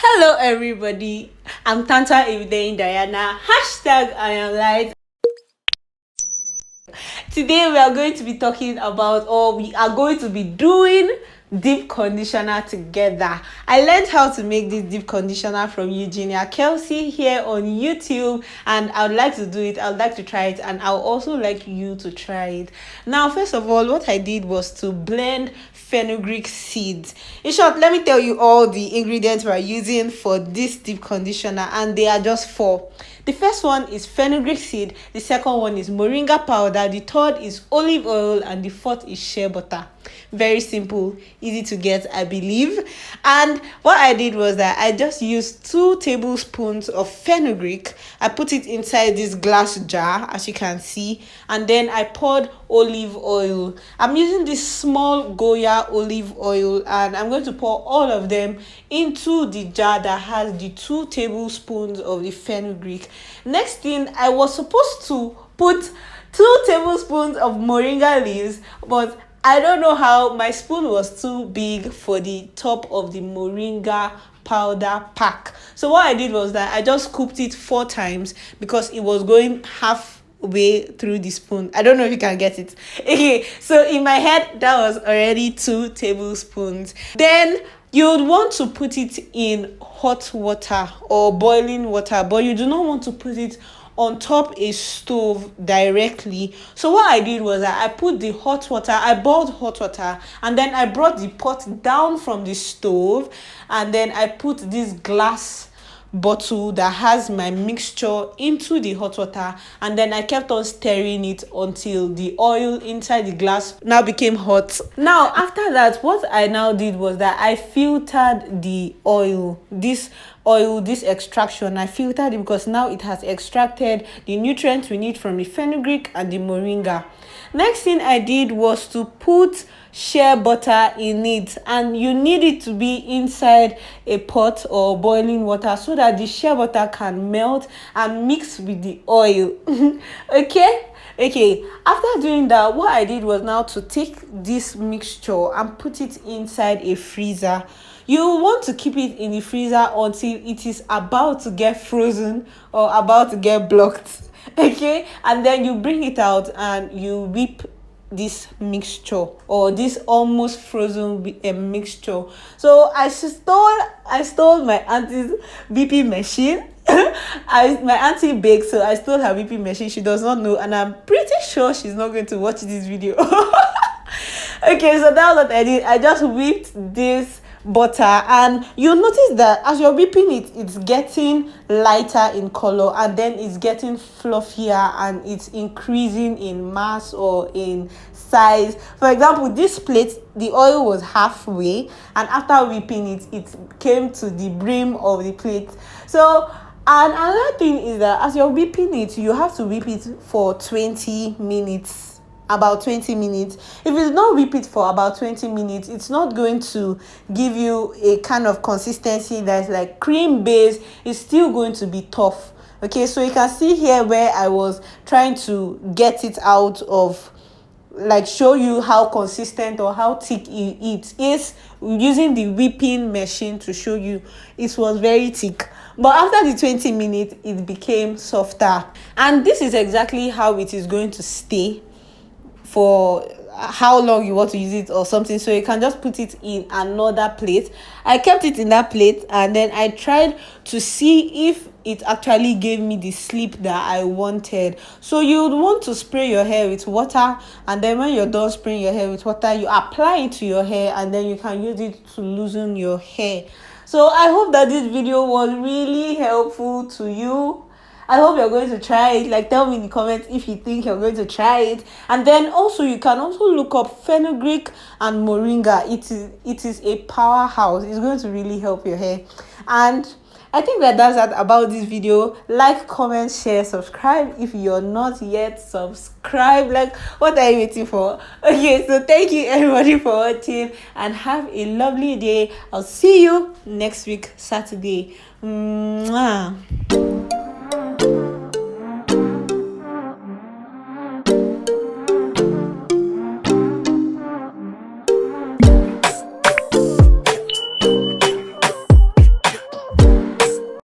Hello everybody, I'm Tantua Ebidein Diana, #Aiamlight. Today we are going to be talking about, or we are going to be doing deep conditioner together. I learned how to make this deep conditioner from Eugenia Kelcy here on YouTube, and I would like to do it. I would like to try it, and I would also like you to try it. Now, first of all, what I did was to blend fenugreek seeds. In short, let me tell you all the ingredients we are using for this deep conditioner, and they are just four. The first one is fenugreek seed, the second one is moringa powder, the third is olive oil, and the fourth is shea butter. Very simple, easy to get, I believe. And what I did was that I just used 2 tablespoons of fenugreek. I put it inside this glass jar, as you can see, and then I poured olive oil. I'm using this small Goya olive oil, and I'm going to pour all of them into the jar that has the 2 tablespoons of the fenugreek. Next thing, I was supposed to put 2 tablespoons of moringa leaves, but I don't know how my spoon was too big for the top of the moringa powder pack. So what I did was that I just scooped it 4 times because it was going halfway through the spoon. I don't know if you can get it. Okay, so in my head that was already 2 tablespoons. Then you would want to put it in hot water or boiling water, but you do not want to put it on top a stove directly. So what I did was that I put the hot water, I boiled hot water, and then I brought the pot down from the stove, and then I put this glass bottle that has my mixture into the hot water, and then I kept on stirring it until the oil inside the glass now became hot. Now after that, what I now did was that I filtered the oil, this extraction. I filtered it because now it has extracted the nutrients we need from the fenugreek and the moringa. Next thing I did was to put shea butter in it, and you need it to be inside a pot or boiling water so that the shea butter can melt and mix with the oil. Okay, after doing that, what I did was now to take this mixture and put it inside a freezer. You want to keep it in the freezer until it is about to get frozen or about to get blocked. Okay, and then you bring it out and you whip this mixture, or this almost frozen mixture. So I stole my auntie's whipping machine. My auntie bakes, so I stole her whipping machine. She does not know, and I'm pretty sure she's not going to watch this video. Okay, so that's what I did. I just whipped this butter, and you'll notice that as you're whipping it, it's getting lighter in color, and then it's getting fluffier, and it's increasing in mass or in size. For example, this plate, the oil was halfway, and after whipping it, it came to the brim of the plate. So, and another thing is that as you're whipping it, you have to whip it for 20 minutes. About 20 minutes. If you don't whip it for about 20 minutes, it's not going to give you a kind of consistency that's like cream based. It's still going to be tough. Okay, so you can see here where I was trying to get it out of, like, show you how consistent or how thick it is using the whipping machine to show you. It was very thick, but after the 20 minutes it became softer, and this is exactly how it is going to stay for how long you want to use it or something. So you can just put it in another plate. I kept it in that plate, and then I tried to see if it actually gave me the sleep that I wanted. So you would want to spray your hair with water, and then when you're done spraying your hair with water, you apply it to your hair, and then you can use it to loosen your hair. So I hope that this video was really helpful to you. I hope you're going to try it. Like, tell me in the comments if you think you're going to try it. And then also, you can also look up fenugreek and moringa. It is a powerhouse. It's going to really help your hair. And I think that's that about this video. Like, comment, share, subscribe if you're not yet subscribed. Like, what are you waiting for? Okay, so thank you everybody for watching, and have a lovely day. I'll see you next week, Saturday. Mwah.